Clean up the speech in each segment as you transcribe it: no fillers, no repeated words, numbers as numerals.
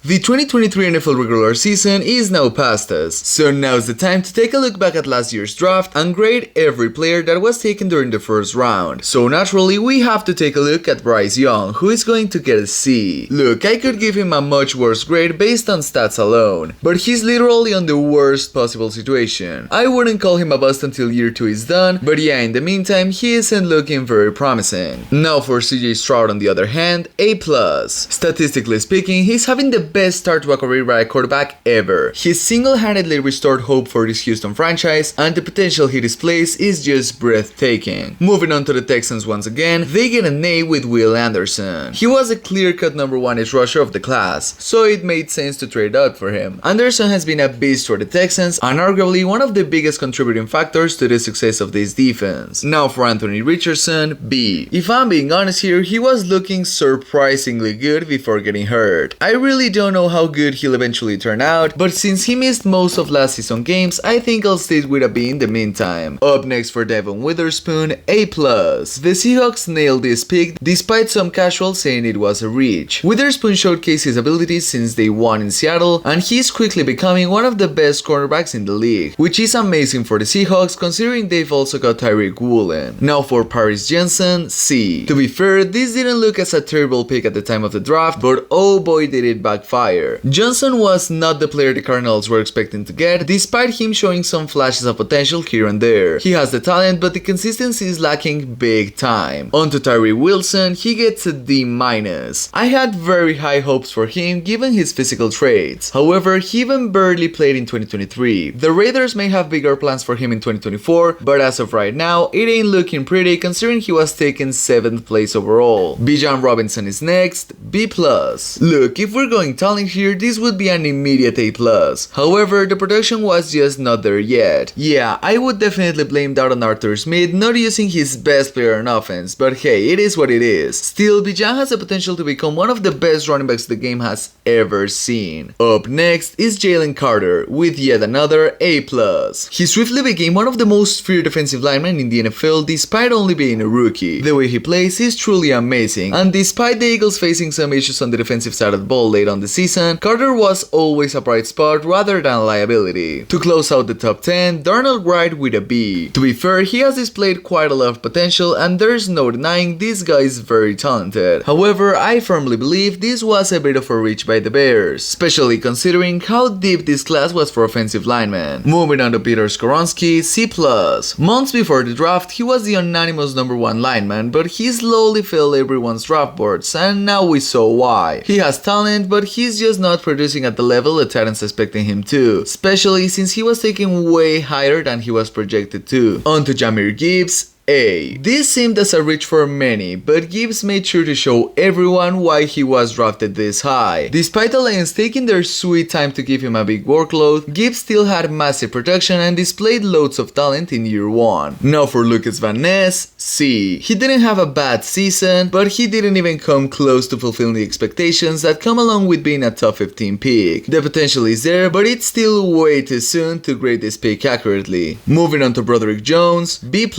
The 2023 NFL regular season is now past us, so now's the time to take a look back at last year's draft and grade every player that was taken during the first round. So naturally, we have to take a look at Bryce Young, who is going to get a C. Look, I could give him a much worse grade based on stats alone, but he's literally on the worst possible situation. I wouldn't call him a bust until year 2 is done, but yeah, in the meantime, he isn't looking very promising. Now for CJ Stroud on the other hand, A+. Statistically speaking, he's having the best start to a career by a quarterback ever. He single-handedly restored hope for this Houston franchise, and the potential he displays is just breathtaking. Moving on to the Texans once again, they get an A with Will Anderson. He was a clear-cut number 1 edge rusher of the class, so it made sense to trade out for him. Anderson has been a beast for the Texans and arguably one of the biggest contributing factors to the success of this defense. Now for Anthony Richardson, B. If I'm being honest here, he was looking surprisingly good before getting hurt. I really don't know how good he'll eventually turn out, but since he missed most of last season games, I think I'll stay with a B in the meantime. Up next for Devon Witherspoon, A+. The Seahawks nailed this pick despite some casuals saying it was a reach. Witherspoon showcased his abilities since they won in Seattle, and he's quickly becoming one of the best cornerbacks in the league, which is amazing for the Seahawks considering they've also got Tyreek Woolen. Now for Paris Jensen, C. To be fair, this didn't look as a terrible pick at the time of the draft, but oh boy did it backfire. Johnson was not the player the Cardinals were expecting to get, despite him showing some flashes of potential here and there. He has the talent, but the consistency is lacking big time. On to Tyree Wilson, he gets a D-. I had very high hopes for him given his physical traits. However, he even barely played in 2023. The Raiders may have bigger plans for him in 2024, but as of right now, it ain't looking pretty considering he was taken 7th place overall. Bijan Robinson is next, B+. Look, if we're going talent here, this would be an immediate A+. However, the production was just not there yet. Yeah, I would definitely blame that on Arthur Smith not using his best player on offense, but hey, it is what it is. Still, Bijan has the potential to become one of the best running backs the game has ever seen. Up next is Jalen Carter with yet another A+. He swiftly became one of the most feared defensive linemen in the NFL despite only being a rookie. The way he plays is truly amazing, and despite the Eagles facing some issues on the defensive side of the ball late on the season, Carter was always a bright spot rather than a liability. To close out the top 10, Darnold Wright with a B. To be fair, he has displayed quite a lot of potential and there's no denying this guy is very talented. However, I firmly believe this was a bit of a reach by the Bears, especially considering how deep this class was for offensive linemen. Moving on to Peter Skoronski, C+. Months before the draft, he was the unanimous number 1 lineman, but he slowly fell everyone's draft boards, and now we saw why. He has talent, but he's just not producing at the level the Titans expecting him to, especially since he was taken way higher than he was projected to. On to Jahmyr Gibbs, A. This seemed as a reach for many, but Gibbs made sure to show everyone why he was drafted this high. Despite the Lions taking their sweet time to give him a big workload, Gibbs still had massive production and displayed loads of talent in year 1. Now for Lucas Van Ness, C. He didn't have a bad season, but he didn't even come close to fulfilling the expectations that come along with being a top 15 pick. The potential is there, but it's still way too soon to grade this pick accurately. Moving on to Broderick Jones, B+.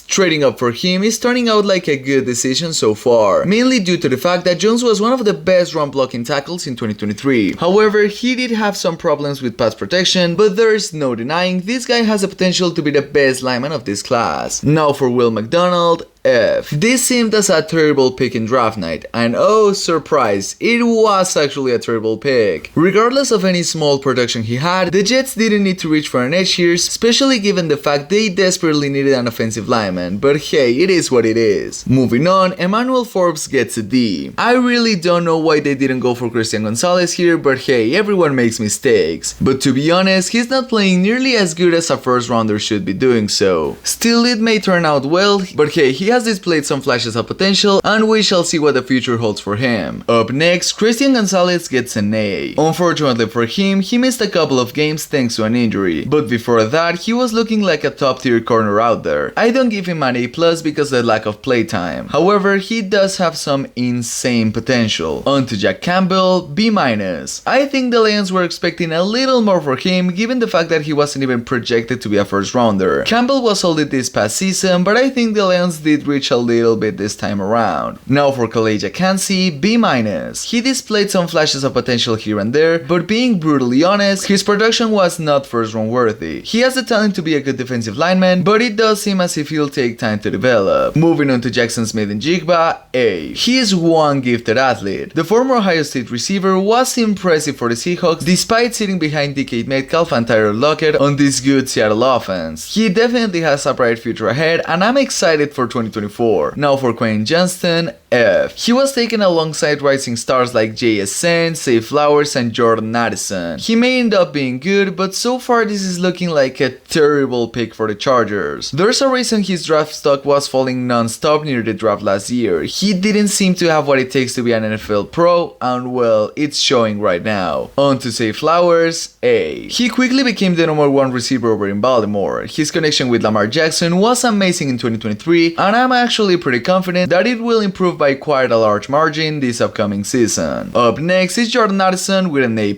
Trading up for him is turning out like a good decision so far, mainly due to the fact that Jones was one of the best run blocking tackles in 2023. However, he did have some problems with pass protection, but there's no denying this guy has the potential to be the best lineman of this class. Now for Will McDonald, F. This seemed as a terrible pick in draft night, and oh surprise, it was actually a terrible pick. Regardless of any small production he had, the Jets didn't need to reach for an edge here, especially given the fact they desperately needed an offensive lineman, but hey, it is what it is. Moving on, Emmanuel Forbes gets a D. I really don't know why they didn't go for Christian Gonzalez here, but hey, everyone makes mistakes. But to be honest, he's not playing nearly as good as a first rounder should be doing so. Still, it may turn out well, but hey, he has displayed some flashes of potential and we shall see what the future holds for him. Up next, Christian Gonzalez gets an A. Unfortunately for him, he missed a couple of games thanks to an injury, but before that he was looking like a top tier corner out there. I don't give him an A+ because of the lack of playtime. However, he does have some insane potential. On to Jack Campbell, B-. I think the Lions were expecting a little more for him given the fact that he wasn't even projected to be a first rounder. Campbell was solid this past season, but I think the Lions did might reach a little bit this time around. Now for Kaleja Kansi, B-. He displayed some flashes of potential here and there, but being brutally honest, his production was not first round worthy. He has the talent to be a good defensive lineman, but it does seem as if he'll take time to develop. Moving on to Jackson Smith-Njigba, A. He is one gifted athlete. The former Ohio State receiver was impressive for the Seahawks despite sitting behind DK Metcalf and Tyler Lockett on this good Seattle offense. He definitely has a bright future ahead, and I'm excited for 2024. Now for Quentin Johnston, F. He was taken alongside rising stars like JSN, Zay Flowers, and Jordan Addison. He may end up being good, but so far this is looking like a terrible pick for the Chargers. There's a reason his draft stock was falling non-stop near the draft last year. He didn't seem to have what it takes to be an NFL pro, and well, it's showing right now. On to Zay Flowers, A. He quickly became the #1 receiver over in Baltimore. His connection with Lamar Jackson was amazing in 2023, and I'm actually pretty confident that it will improve by quite a large margin this upcoming season. Up next is Jordan Addison with an A+.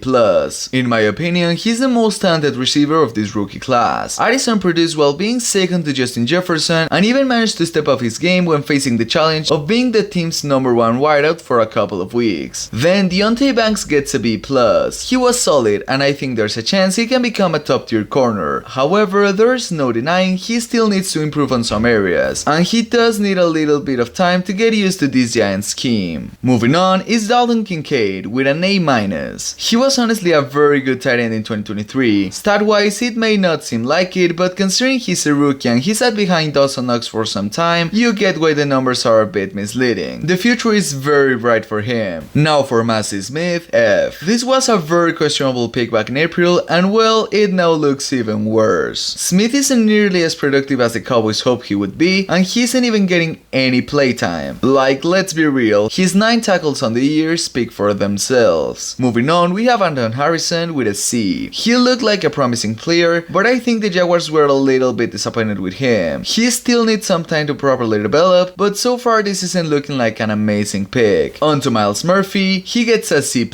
In my opinion, he's the most talented receiver of this rookie class. Addison produced well being second to Justin Jefferson, and even managed to step up his game when facing the challenge of being the team's #1 wideout for a couple of weeks. Then Deontay Banks gets a B+. He was solid, and I think there's a chance he can become a top tier corner. However, there's no denying he still needs to improve on some areas, and he does need a little bit of time to get used to this Giants scheme. Moving on is Dalton Kincaid with an A-. He was honestly a very good tight end in 2023. Stat-wise, it may not seem like it, but considering he's a rookie and he sat behind Dawson Knox for some time, you get why the numbers are a bit misleading. The future is very bright for him. Now for Massey Smith, F. This was a very questionable pick back in April, and well, it now looks even worse. Smith isn't nearly as productive as the Cowboys hoped he would be, and he isn't even getting any playtime. Like, let's be real, his 9 tackles on the year speak for themselves. Moving on, we have Anton Harrison with a C. He looked like a promising player, but I think the Jaguars were a little bit disappointed with him. He still needs some time to properly develop, but so far this isn't looking like an amazing pick. On to Myles Murphy, he gets a C+.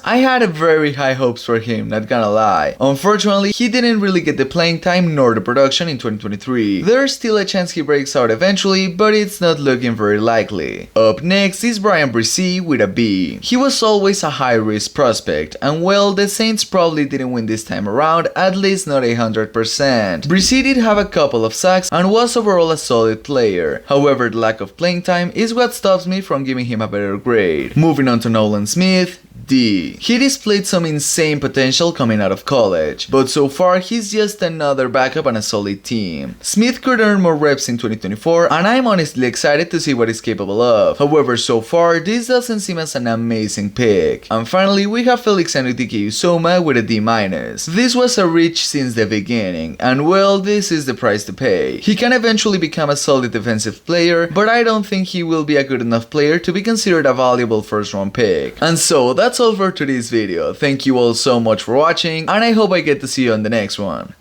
I had very high hopes for him, not gonna lie. Unfortunately, he didn't really get the playing time nor the production in 2023. There's still a chance he breaks out eventually, but it's not looking very likely. Up next is Brian Bresee with a B. He was always a high-risk prospect, and well, the Saints probably didn't win this time around, at least not 100%. Bresee did have a couple of sacks and was overall a solid player. However, the lack of playing time is what stops me from giving him a better grade. Moving on to Nolan Smith, D. He displayed some insane potential coming out of college, but so far he's just another backup on a solid team. Smith could earn more reps in 2024, and I'm honestly excited to see what he's capable of. However, so far this doesn't seem as an amazing pick. And finally, we have Felix Anudike-Uzomah with a D-. This was a reach since the beginning, and well, this is the price to pay. He can eventually become a solid defensive player, but I don't think he will be a good enough player to be considered a valuable first round pick. And so that's all for today's video. Thank you all so much for watching, and I hope I get to see you on the next one.